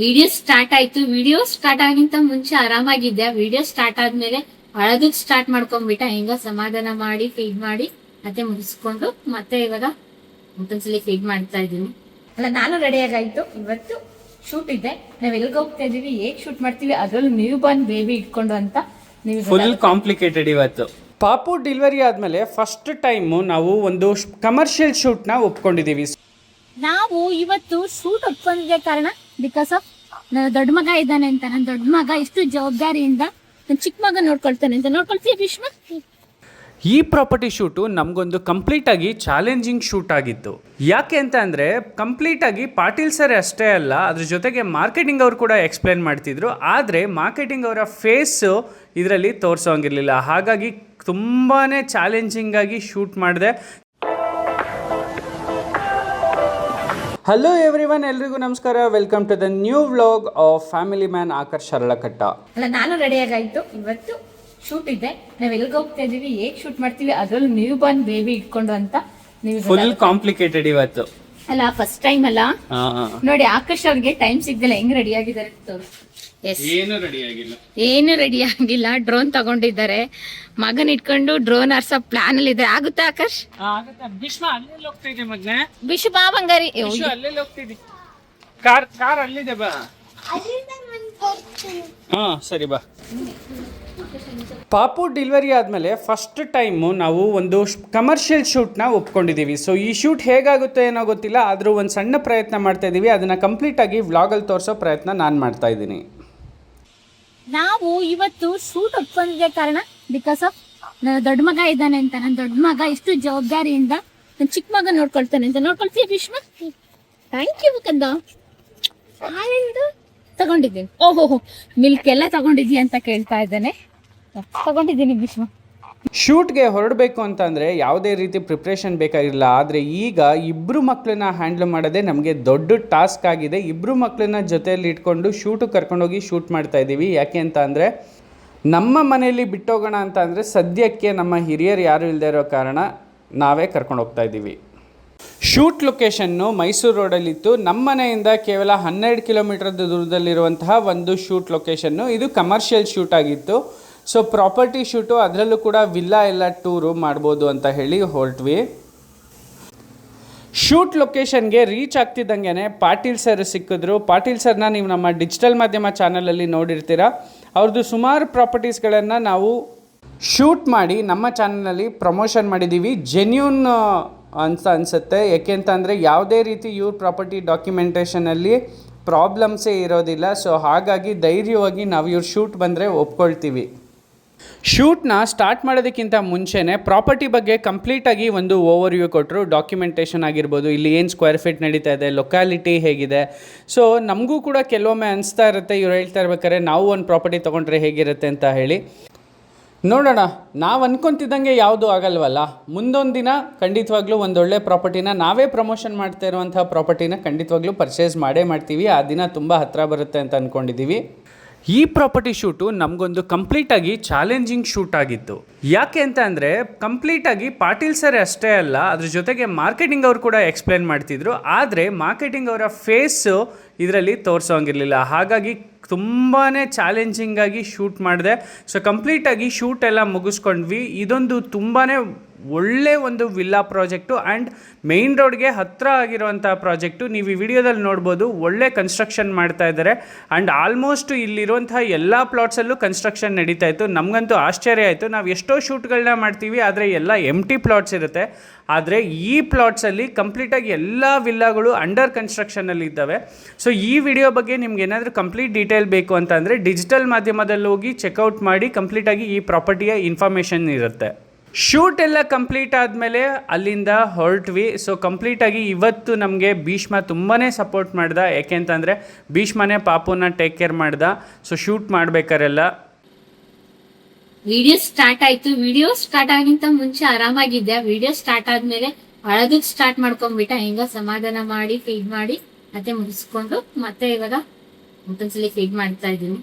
Video start ಆಯ್ತು. Video start ಆಗಿಂತ ಮುಂಚೆ ಆರಾಮಾಗಿದ್ದೆ. Video start ಆದ್ಮೇಲೆ ಅಳೋದಕ್ ಸ್ಟಾರ್ಟ್ ಮಾಡ್ಕೊಂಡ್ಬಿಟ್ಟ. ಹಿಂಗ ಸಮಾಧಾನ ಮಾಡಿ ಫೀಡ್ ಮಾಡಿ ಮತ್ತೆ ಮುಗಿಸ್ಕೊಂಡು ಮತ್ತೆ ಇವಾಗ ಮತ್ತೊಂದ್ಸಲಿ ಫೀಡ್ ಮಾಡ್ತಾ ಇದೀನಿ. ಅಲ್ಲ, ನಾನು ರೆಡಿಯಾಗಾಯ್ತು. ಇವತ್ತು ಶೂಟ್ ಇದೆ. ನಾವ್ ಎಲ್ಗ ಹೋಗ್ತಾ ಇದೀವಿ, ಹೇಗ್ ಶೂಟ್ ಮಾಡ್ತೀವಿ, ಅದ್ರಲ್ಲಿ ನ್ಯೂ ಬಾರ್ನ್ ಬೇಬಿ ಇಟ್ಕೊಂಡು ಅಂತ ನೀವು ಫುಲ್ ಕಾಂಪ್ಲಿಕೇಟೆಡ್. ಇವತ್ತು ಪಾಪು ಡೆಲಿವರಿ ಆದ್ಮೇಲೆ ಫಸ್ಟ್ ಟೈಮು ನಾವು ಒಂದು ಕಮರ್ಷಿಯಲ್ ಶೂಟ್ನ ಒಪ್ಕೊಂಡಿದೀವಿ. ನಾವು ಇವತ್ತು ಶೂಟ್ ಒಪ್ಕೊಂಡಿದ್ದೆ ಕಾರಣ ಬಿಕಾಸ್ ಆಫ್ ನನ್ನ ದೊಡ್ಡ ಮಗ ಇದ್ದಾನೆ ಅಂತ. ನನ್ನ ದೊಡ್ಡ ಮಗ ಎಷ್ಟು ಜವಾಬ್ದಾರಿಯಿಂದ ನನ್ನ ಚಿಕ್ಕ ಮಗ ನೋಡ್ಕೊಳ್ತಾನೆ ಅಂತ. ನೋಡ್ಕೊಳ್ತೀಯ ಭೀಷ್ಮ? ಈ ಪ್ರಾಪರ್ಟಿ ಶೂಟು ನಮಗೊಂದು ಕಂಪ್ಲೀಟಾಗಿ ಚಾಲೆಂಜಿಂಗ್ ಶೂಟ್ ಆಗಿತ್ತು. ಯಾಕೆ ಅಂತ ಅಂದರೆ ಕಂಪ್ಲೀಟಾಗಿ ಪಾಟೀಲ್ ಸರ್ ಅಷ್ಟೇ ಅಲ್ಲ, ಅದ್ರ ಜೊತೆಗೆ ಮಾರ್ಕೆಟಿಂಗ್ ಅವರು ಕೂಡ ಎಕ್ಸ್ಪ್ಲೇನ್ ಮಾಡ್ತಿದ್ರು. ಆದರೆ ಮಾರ್ಕೆಟಿಂಗ್ ಅವರ ಫೇಸು ಇದರಲ್ಲಿ ತೋರಿಸೋಂಗಿರಲಿಲ್ಲ. ಹಾಗಾಗಿ ತುಂಬಾ ಚಾಲೆಂಜಿಂಗಾಗಿ ಶೂಟ್ ಮಾಡಿದೆ. ಹಲೋ ಎವ್ರಿವನ್, ಎಲ್ರಿಗೂ ನಮಸ್ಕಾರ. Welcome to the new vlog of family man Akarsh Sharalakatta. ಅಲ್ಲ, ನಾನು ರೆಡಿಯಾಗಾಯ್ತು. ಇವತ್ತು ಶೂಟ್ ಇದೆ. ನಾವ್ ಎಲ್ಗ ಹೋಗ್ತಾ ಇದೀವಿ, ಹೇಗ್ ಶೂಟ್ ಮಾಡ್ತೀವಿ, ಅದ್ರಲ್ಲಿ ನ್ಯೂ ಬಾರ್ನ್ ಬೇಬಿ ಇಟ್ಕೊಂಡು ಅಂತ ನೀವು ಫುಲ್ ಕಾಂಪ್ಲಿಕೇಟೆಡ್ ಇವತ್ತು. ಅಲ್ಲ, ಫಸ್ಟ್ ಟೈಮ್ ಅಲ್ಲ ನೋಡಿ. ಆಕಾಶ್ ಅವ್ರಿಗೆ ಟೈಮ್ ಸಿಗ್ದಲ್ಲ ಹೆಂಗ್ ರೆಡಿ ಆಗಿದ್ದಾರೆ ತೋರಿಸಿ. ಏನು ರೆಡಿ ಆಗಿಲ್ಲ, ಏನು ರೆಡಿ ಆಗಿಲ್ಲ. ಡ್ರೋನ್ ತಗೊಂಡಿದ್ದಾರೆ. ಮಗನ್ ಇಟ್ಕೊಂಡು ಡ್ರೋನ್ ಆರ್ಸೋ ಪ್ಲಾನ್ ಅಲ್ಲಿ ಇದ್ದಾರೆ. ಆಗುತ್ತಾ ಆಕಾಶ್? ಭೀಷ್ಮ ಅಲ್ಲೆಲ್ಲ ಹೋಗ್ತಿದ್ದೆ ಮಗ್ನೆ. ಬಿಶು ಬಾ ಬಂಗಾರಿ. ಅಲ್ಲೆಲ್ಲ ಹೋಗ್ತಿದ್ದಿ. ಕಾರ್ ಅಲ್ಲಿದೆ, ಬಾ. ಹಾ ಸರಿ, ಬಾ. ಪಾಪು ಡೆಲಿವರಿ ಆದಮೇಲೆ ಫಸ್ಟ್ ಟೈಮು ನಾವು ಒಂದು ಕಮರ್ಷಿಯಲ್ ಶೂಟ್ನ ಒಪ್ಕೊಂಡಿದ್ದೀವಿ. ಸೊ ಈ ಶೂಟ್ ಹೇಗಾಗುತ್ತೆ ಏನೋ ಗೊತ್ತಿಲ್ಲ, ಆದರೂ ಒಂದು ಸಣ್ಣ ಪ್ರಯತ್ನ ಮಾಡ್ತಾ ಇದ್ದೀವಿ. ಅದನ್ನು ಕಂಪ್ಲೀಟಾಗಿ ವ್ಲಾಗಲ್ಲಿ ತೋರಿಸೋ ಪ್ರಯತ್ನ ನಾನು ಮಾಡ್ತಾ ಇದ್ದೀನಿ. ನಾವು ಇವತ್ತು ಶೂಟ್ ಒಪ್ಕೊಂಡಿದ್ದೆ ಕಾರಣ ಬಿಕಾಸ್ ಆಫ್ ನನ್ನ ದೊಡ್ಡ ಮಗ ಇದ್ದಾನೆ ಅಂತ. ನನ್ನ ದೊಡ್ಡ ಮಗ ಎಷ್ಟು ಜವಾಬ್ದಾರಿಯಿಂದ ನನ್ನ ಚಿಕ್ಕ ಮಗ ನೋಡ್ಕೊಳ್ತಾನೆ ಅಂತ. ನೋಡ್ಕೊಳ್ತೀಯ ಭೀಷ್ಮ? ಥ್ಯಾಂಕ್ ಯು ಕಂದ. ಹಾಲೆಂದು ತಗೊಂಡಿದ್ದೀನಿ. ಓಹೋ, ಮಿಲ್ಕ್ ಎಲ್ಲ ತಗೊಂಡಿದ್ಯಾ ಅಂತ ಕೇಳ್ತಾ ಇದ್ದಾನೆ. ತಗೊಂಡಿದ್ದೀನಿ ಭೀಷ್ಮ. ಶೂಟ್ಗೆ ಹೊರಡಬೇಕು ಅಂತಂದರೆ ಯಾವುದೇ ರೀತಿ ಪ್ರಿಪ್ರೇಷನ್ ಬೇಕಾಗಿಲ್ಲ. ಆದರೆ ಈಗ ಇಬ್ಬರು ಮಕ್ಕಳನ್ನ ಹ್ಯಾಂಡಲ್ ಮಾಡೋದೇ ನಮಗೆ ದೊಡ್ಡ ಟಾಸ್ಕ್ ಆಗಿದೆ. ಇಬ್ಬರು ಮಕ್ಕಳನ್ನ ಜೊತೆಯಲ್ಲಿ ಇಟ್ಕೊಂಡು ಶೂಟು ಕರ್ಕೊಂಡೋಗಿ ಶೂಟ್ ಮಾಡ್ತಾ ಇದ್ದೀವಿ. ಯಾಕೆ ಅಂತ ಅಂದರೆ ನಮ್ಮ ಮನೆಯಲ್ಲಿ ಬಿಟ್ಟೋಗೋಣ ಅಂತ ಅಂದರೆ ಸದ್ಯಕ್ಕೆ ನಮ್ಮ ಹಿರಿಯರು ಯಾರು ಇಲ್ಲದೆ ಇರೋ ಕಾರಣ ನಾವೇ ಕರ್ಕೊಂಡು ಹೋಗ್ತಾ ಇದ್ದೀವಿ. ಶೂಟ್ ಲೊಕೇಶನ್ನು ಮೈಸೂರು ರೋಡಲ್ಲಿತ್ತು. ನಮ್ಮ ಮನೆಯಿಂದ ಕೇವಲ 12 ಕಿಲೋಮೀಟರ್ ದೂರದಲ್ಲಿರುವಂತಹ ಒಂದು ಶೂಟ್ ಲೊಕೇಶನ್ನು. ಇದು ಕಮರ್ಷಿಯಲ್ ಶೂಟ್ ಆಗಿತ್ತು. ಸೊ ಪ್ರಾಪರ್ಟಿ ಶೂಟು, ಅದರಲ್ಲೂ ಕೂಡ ವಿಲ್ಲಾ ಎಲ್ಲ ಟೂರು ಮಾಡ್ಬೋದು ಅಂತ ಹೇಳಿ ಹೊರಟ್ವಿ. ಶೂಟ್ ಲೊಕೇಶನ್ಗೆ ರೀಚ್ ಆಗ್ತಿದ್ದಂಗೆ ಪಾಟೀಲ್ ಸರ್ ಸಿಕ್ಕಿದ್ರು. ಪಾಟೀಲ್ ಸರ್ನ ನೀವು ನಮ್ಮ ಡಿಜಿಟಲ್ ಮಾಧ್ಯಮ ಚಾನಲಲ್ಲಿ ನೋಡಿರ್ತೀರ. ಅವ್ರದ್ದು ಸುಮಾರು ಪ್ರಾಪರ್ಟೀಸ್ಗಳನ್ನು ನಾವು ಶೂಟ್ ಮಾಡಿ ನಮ್ಮ ಚಾನಲಲ್ಲಿ ಪ್ರಮೋಷನ್ ಮಾಡಿದ್ದೀವಿ. ಜೆನ್ಯೂನ್ ಅಂತ ಅನಿಸುತ್ತೆ. ಯಾಕೆ ಅಂತ ಅಂದರೆ ಯಾವುದೇ ರೀತಿ ಇವ್ರ ಪ್ರಾಪರ್ಟಿ ಡಾಕ್ಯುಮೆಂಟೇಷನಲ್ಲಿ ಪ್ರಾಬ್ಲಮ್ಸೇ ಇರೋದಿಲ್ಲ. ಸೊ ಹಾಗಾಗಿ ಧೈರ್ಯವಾಗಿ ನಾವು ಇವ್ರ ಶೂಟ್ ಬಂದರೆ ಒಪ್ಕೊಳ್ತೀವಿ. ಶೂಟ್ನ ಸ್ಟಾರ್ಟ್ ಮಾಡೋದಕ್ಕಿಂತ ಮುಂಚೆನೇ ಪ್ರಾಪರ್ಟಿ ಬಗ್ಗೆ ಕಂಪ್ಲೀಟಾಗಿ ಒಂದು ಓವರ್ವ್ಯೂ ಕೊಟ್ಟರು. ಡಾಕ್ಯುಮೆಂಟೇಷನ್ ಆಗಿರ್ಬೋದು, ಇಲ್ಲಿ ಏನು ಸ್ಕ್ವೇರ್ ಫೀಟ್ ನಡೀತಾ ಇದೆ, ಲೊಕ್ಯಾಲಿಟಿ ಹೇಗಿದೆ. ಸೊ ನಮಗೂ ಕೂಡ ಕೆಲವೊಮ್ಮೆ ಅನಿಸ್ತಾ ಇರುತ್ತೆ, ಇವ್ರು ಹೇಳ್ತಾ ಇರ್ಬೇಕಾದ್ರೆ ನಾವು ಒಂದು ಪ್ರಾಪರ್ಟಿ ತೊಗೊಂಡ್ರೆ ಹೇಗಿರುತ್ತೆ ಅಂತ ಹೇಳಿ. ನೋಡೋಣ, ನಾವು ಅಂದ್ಕೊತಿದ್ದಂಗೆ ಯಾವುದೂ ಆಗಲ್ವಲ್ಲ. ಮುಂದೊಂದು ದಿನ ಖಂಡಿತವಾಗ್ಲೂ ಒಂದೊಳ್ಳೆ ಪ್ರಾಪರ್ಟಿನ, ನಾವೇ ಪ್ರಮೋಷನ್ ಮಾಡ್ತಾ ಇರುವಂಥ ಪ್ರಾಪರ್ಟಿನ ಖಂಡಿತವಾಗ್ಲೂ ಪರ್ಚೇಸ್ ಮಾಡೇ ಮಾಡ್ತೀವಿ. ಆ ದಿನ ತುಂಬ ಹತ್ತಿರ ಬರುತ್ತೆ ಅಂತ ಅಂದ್ಕೊಂಡಿದ್ದೀವಿ. ಈ ಪ್ರಾಪರ್ಟಿ ಶೂಟು ನಮಗೊಂದು ಕಂಪ್ಲೀಟಾಗಿ ಚಾಲೆಂಜಿಂಗ್ ಶೂಟ್ ಆಗಿತ್ತು. ಯಾಕೆ ಅಂತ ಅಂದರೆ ಕಂಪ್ಲೀಟಾಗಿ ಪಾಟೀಲ್ ಸರ್ ಅಷ್ಟೇ ಅಲ್ಲ, ಅದ್ರ ಜೊತೆಗೆ ಮಾರ್ಕೆಟಿಂಗ್ ಅವರು ಕೂಡ ಎಕ್ಸ್ಪ್ಲೇನ್ ಮಾಡ್ತಿದ್ರು. ಆದರೆ ಮಾರ್ಕೆಟಿಂಗ್ ಅವರ ಫೇಸು ಇದರಲ್ಲಿ ತೋರಿಸೋಂಗಿರಲಿಲ್ಲ. ಹಾಗಾಗಿ ತುಂಬಾ ಚಾಲೆಂಜಿಂಗಾಗಿ ಶೂಟ್ ಮಾಡಿದೆ. ಸೊ ಕಂಪ್ಲೀಟಾಗಿ ಶೂಟ್ ಎಲ್ಲ ಮುಗಿಸ್ಕೊಂಡ್ವಿ. ಇದೊಂದು ತುಂಬಾ ಒಳ್ಳೆ ಒಂದು ವಿಲ್ಲಾ ಪ್ರಾಜೆಕ್ಟು ಆ್ಯಂಡ್ ಮೇಯ್ನ್ ರೋಡ್ಗೆ ಹತ್ತಿರ ಆಗಿರುವಂಥ ಪ್ರಾಜೆಕ್ಟು. ನೀವು ಈ ವಿಡಿಯೋದಲ್ಲಿ ನೋಡ್ಬೋದು, ಒಳ್ಳೆ ಕನ್ಸ್ಟ್ರಕ್ಷನ್ ಮಾಡ್ತಾ ಇದ್ದಾರೆ. ಆ್ಯಂಡ್ ಆಲ್ಮೋಸ್ಟ್ ಇಲ್ಲಿರುವಂಥ ಎಲ್ಲ ಪ್ಲಾಟ್ಸಲ್ಲೂ ಕನ್ಸ್ಟ್ರಕ್ಷನ್ ನಡೀತಾ ಇತ್ತು. ನಮಗಂತೂ ಆಶ್ಚರ್ಯ ಆಯಿತು. ನಾವು ಎಷ್ಟೋ ಶೂಟ್ಗಳನ್ನ ಮಾಡ್ತೀವಿ, ಆದರೆ ಎಲ್ಲ ಎಂಟಿ ಪ್ಲಾಟ್ಸ್ ಇರುತ್ತೆ. ಆದರೆ ಈ ಪ್ಲಾಟ್ಸಲ್ಲಿ ಕಂಪ್ಲೀಟಾಗಿ ಎಲ್ಲ ವಿಲ್ಲಾಗಳು ಅಂಡರ್ ಕನ್ಸ್ಟ್ರಕ್ಷನಲ್ಲಿ ಇದ್ದಾವೆ. ಸೊ ಈ ವಿಡಿಯೋ ಬಗ್ಗೆ ನಿಮ್ಗೆ ಏನಾದರೂ ಕಂಪ್ಲೀಟ್ ಡೀಟೇಲ್ ಬೇಕು ಅಂತ ಅಂದರೆ ಡಿಜಿಟಲ್ ಮಾಧ್ಯಮದಲ್ಲಿ ಹೋಗಿ ಚೆಕ್ಔಟ್ ಮಾಡಿ. ಕಂಪ್ಲೀಟಾಗಿ ಈ ಪ್ರಾಪರ್ಟಿಯ ಇನ್ಫಾರ್ಮೇಷನ್ ಇರುತ್ತೆ. ಶೂಟ್ ಎಲ್ಲ ಕಂಪ್ಲೀಟ್ ಆದಮೇಲೆ ಅಲ್ಲಿಂದ ಹೊರಟ್ವಿ. ಸೊ ಕಂಪ್ಲೀಟಾಗಿ ಇವತ್ತು ನಮಗೆ ಭೀಷ್ಮ ತುಂಬಾ ಸಪೋರ್ಟ್ ಮಾಡ್ದ. ಯಾಕೆ ಅಂತಂದರೆ ಭೀಷ್ಮನೇ ಪಾಪುನ ಟೇಕ್ ಕೇರ್ ಮಾಡ್ದ. ಸೊ ಶೂಟ್ ಮಾಡ್ಬೇಕಾರೆಲ್ಲ ವಿಡಿಯೋ ಸ್ಟಾರ್ಟ್ ಆಯ್ತು. ವಿಡಿಯೋ ಸ್ಟಾರ್ಟ್ ಆಗಿಂತ ಮುಂಚೆ ಆರಾಮಾಗಿದ್ದೆ. ವಿಡಿಯೋ ಸ್ಟಾರ್ಟ್ ಆದ್ಮೇಲೆ ಅಳೋದಕ್ ಸ್ಟಾರ್ಟ್ ಮಾಡ್ಕೊಂಡ್ಬಿಟ್ಟ. ಹಿಂಗ ಸಮಾಧಾನ ಮಾಡಿ ಫೀಡ್ ಮಾಡಿ ಮತ್ತೆ ಮುಗಿಸ್ಕೊಂಡು ಮತ್ತೆ ಇವಾಗ ಮತ್ತೊಂದ್ಸಲಿ ಫೀಡ್ ಮಾಡ್ತಾ ಇದ್ದೀನಿ.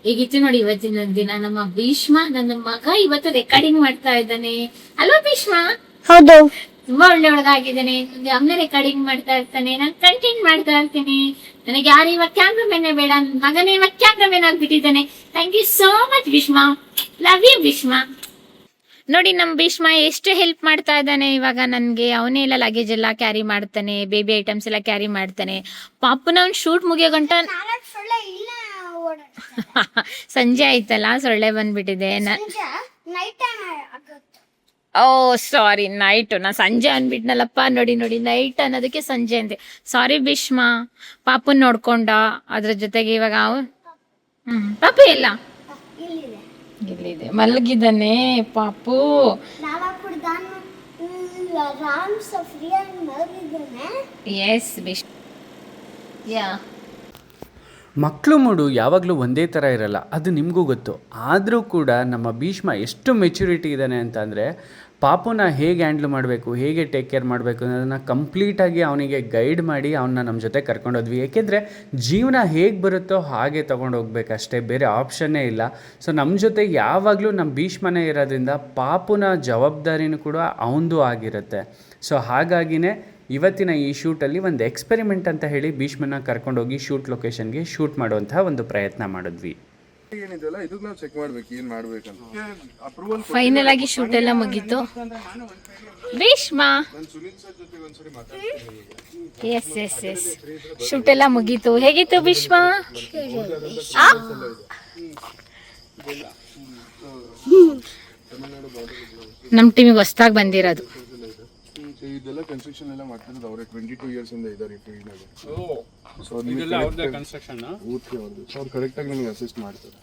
ಹೇಗಿತ್ತು ನೋಡಿ ಇವತ್ತಿನ ದಿನ. ನಮ್ಮ ಭೀಷ್ಮ, ನನ್ನ ಮಗ ಇವತ್ತು ರೆಕಾರ್ಡಿಂಗ್ ಮಾಡ್ತಾ ಇದ್ದಾನೆ. ಅಲ್ವಾ ಭೀಷ್ಮ? ಹೌದು. ತುಂಬಾ ಒಳ್ಳೆ ಹುಡುಗ ಆಗಿದ್ದಾನೆ. ಅಮ್ಮನೆ ರೆಕಾರ್ಡಿಂಗ್ ಮಾಡ್ತಾ ಇರ್ತಾನೆ, ನಾನು ಕಂಟೆಂಟ್ ಮಾಡ್ತಾ ಇರ್ತೀನಿ. ನನಗೆ ಯಾರು ಇವಾಗ ಕ್ಯಾಮ್ರಾಮನ್ ಬೇಡ, ನನ್ನ ಮಗನೇ ಇವಾಗ ಕ್ಯಾಮ್ರಾಮನ್ ಆಗ್ಬಿಟ್ಟಿದ್ದಾನೆ. Thank you so much Bhishma, love you Bhishma. ನೋಡಿ ನಮ್ಮ ಭೀಷ್ಮ ಎಷ್ಟು ಹೆಲ್ಪ್ ಮಾಡ್ತಾ ಇದ್ದಾನೆ ಇವಾಗ ನನಗೆ. ಅವನೇ ಎಲ್ಲ ಲಗೇಜ್ ಎಲ್ಲ ಕ್ಯಾರಿ ಮಾಡ್ತಾನೆ, ಬೇಬಿ ಐಟಮ್ಸ್ ಎಲ್ಲ ಕ್ಯಾರಿ ಮಾಡ್ತಾನೆ. ಪಾಪನ ಅವ್ನು ಶೂಟ್ ಮುಗಿಯೋ ಗಂಟ ಸಂಜೆ ಆಯ್ತಲ್ಲ, ಸೊಳ್ಳೆ ಬಂದ್ಬಿಟ್ಟಿದೆ. ಓ ಸಾರಿ, ನೈಟ್. ನಾ ಸಂಜೆ ಅನ್ಬಿಟ್ನಲ್ಲಪ್ಪ. ನೋಡಿ ನೈಟ್ ಅನ್ನೋದಕ್ಕೆ ಸಂಜೆ ಅಂದೆ. ಸಾರಿ ಭೀಷ್ಮ. ಪಾಪನ್ ನೋಡ್ಕೊಂಡ, ಅದ್ರ ಜೊತೆಗೆ ಇವಾಗ ಪಾಪು ಇಲ್ಲ, ಇಲ್ಲಿದೆ ಮಲಗಿದ್ದಾನೆ ಪಾಪು. ಎಸ್ ಭೀಷ್ಮ. ಯಾ ಮಕ್ಕಳು ಮೂಡು ಯಾವಾಗಲೂ ಒಂದೇ ಥರ ಇರಲ್ಲ, ಅದು ನಿಮಗೂ ಗೊತ್ತು. ಆದರೂ ಕೂಡ ನಮ್ಮ ಭೀಷ್ಮ ಎಷ್ಟು ಮೆಚ್ಯೂರಿಟಿ ಇದ್ದಾನೆ ಅಂತಂದರೆ, ಪಾಪುನ ಹೇಗೆ ಹ್ಯಾಂಡ್ಲ್ ಮಾಡಬೇಕು, ಹೇಗೆ ಟೇಕ್ ಕೇರ್ ಮಾಡಬೇಕು ಅನ್ನೋದನ್ನು ಕಂಪ್ಲೀಟಾಗಿ ಅವನಿಗೆ ಗೈಡ್ ಮಾಡಿ ಅವನ್ನ ನಮ್ಮ ಜೊತೆ ಕರ್ಕೊಂಡೋದ್ವಿ. ಏಕೆಂದರೆ ಜೀವನ ಹೇಗೆ ಬರುತ್ತೋ ಹಾಗೆ ತೊಗೊಂಡು ಹೋಗ್ಬೇಕಷ್ಟೇ, ಬೇರೆ ಆಪ್ಷನ್ನೇ ಇಲ್ಲ. ಸೊ ನಮ್ಮ ಜೊತೆ ಯಾವಾಗಲೂ ನಮ್ಮ ಭೀಷ್ಮನೇ ಇರೋದ್ರಿಂದ ಪಾಪುನ ಜವಾಬ್ದಾರಿನೂ ಕೂಡ ಅವನದು ಆಗಿರುತ್ತೆ. ಸೊ ಹಾಗಾಗಿನೇ ಇವತ್ತಿನ ಈ ಶೂಟಲ್ಲಿ ಒಂದು ಎಕ್ಸ್ಪೆರಿಮೆಂಟ್ ಅಂತ ಹೇಳಿ ಭೀಷ್ಮನ ಕರ್ಕೊಂಡೋಗಿ ಶೂಟ್ ಲೊಕೇಶನ್ಗೆ ಶೂಟ್ ಮಾಡುವಂತಹ ಒಂದು ಪ್ರಯತ್ನ ಮಾಡಿದ್ವಿ. ಫೈನಲ್ ಆಗಿ ಶೂಟ್ ಎಲ್ಲ ಮುಗೀತು. Bhishma yes yes yes shoot ಎಲ್ಲ ಮುಗೀತು. ಹೇಗಿತ್ತು ಭೀಷ್ಮ? ನಮ್ಮ ಟೀಮಿಗೆ ಹೊಸ್ದಾಗಿ ಬಂದಿರೋದು. ಇದೆಲ್ಲ ಕನ್ಸ್ಟ್ರಕ್ಷನ್ ಎಲ್ಲ ಮಾಡ್ತಿರೋದು ಅವರೇ. 22 ಇಯರ್ಸ್ ಇಂದ ಇದ್ದಾರೆ ಈ ಫೀಲ್ಡ್ ಅಲ್ಲಿ. ಸೊ ಇದೆಲ್ಲ ಅವ್ರದೇ ಕನ್ಸ್ಟ್ರಕ್ಷನ್ ಊರ್ತಿ ಅವ್ರದ್ದು. ಸೊ ಅವ್ರು ಕರೆಕ್ಟ್ ಆಗಿ ನಮಗೆ ಅಸಿಸ್ಟ್ ಮಾಡ್ತಾರೆ.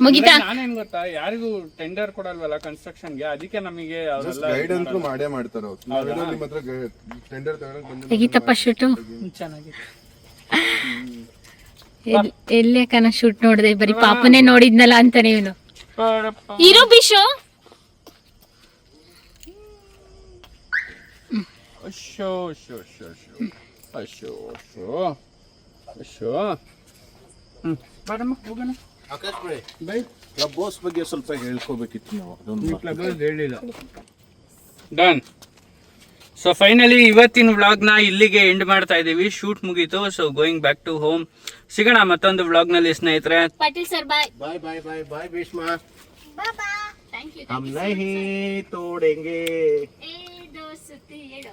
ಮುಗಿತಾ? ನಾನೇನ್ ಗೊತ್ತಾ, ಯಾರಿಗೂ ಟೆಂಡರ್ ಕೊಡಲ್ವಲ್ಲ ಕನ್ಸ್ಟ್ರಕ್ಷನ್ಗೆ, ಅದಕ್ಕೆ ನಮಗೆ ಗೈಡ್ ಅಂತೂ ಮಾಡೇ ಮಾಡ್ತಾರೆ ಅವ್ರು. ನಾವೇನೋ ನಿಮ್ಮ ಹತ್ರ ಟೆಂಡರ್ ತಗೊಳಕ್ ಬಂದ್ರೆ ಹೇಗಿತ್ತಪ್ಪ ಶೂಟು? ಚೆನ್ನಾಗಿತ್ತು. ಎಲ್ಲೇ ಕನ ಶೂಟ್ ನೋಡಿದೆ, ಬರೀ ಪಾಪನೇ ನೋಡಿದ್ನಲ್ಲ ಅಂತಾನೆ ಇವನು. ಇರು ಬಿಶು. ಅಶೋ ಶೋ ಶೋ ಶೋ ಅಶೋ ಶೋ ಅಶೋ. ಬಾರಮ್ಮ ಹೋಗೋಣ. ಆಕಾಶ್ ಬೈ ಕ್ಲಬ್ ಬಾಸ್ ಬಗ್ಗೆ ಸ್ವಲ್ಪ ಹೇಳ್ಕೋಬೇಕಿತ್ತು ನಾವು. ಅದೊಂದು ಕ್ಲಬ್ ಹೇಳಿಲ್ಲ. ಡನ್. ಸೊ ಫೈನಲಿ ಇವತ್ತಿನ ವ್ಲಾಗ್ನ ಇಲ್ಲಿಗೆ ಎಂಡ್ ಮಾಡ್ತಾ ಇದ್ದೀವಿ. ಶೂಟ್ ಮುಗೀತು. So going back to home. ಸಿಗೋಣ ಮತ್ತೊಂದು ವ್ಲಾಗ್ನಲ್ಲಿ ಸ್ನೇಹಿತರೆ. Patil sir bye. Bye bye bye bye Bhishma. Bye bye. Thank you. हम नहीं तोड़ेंगे. ए दोस्ती ಹೇಳು.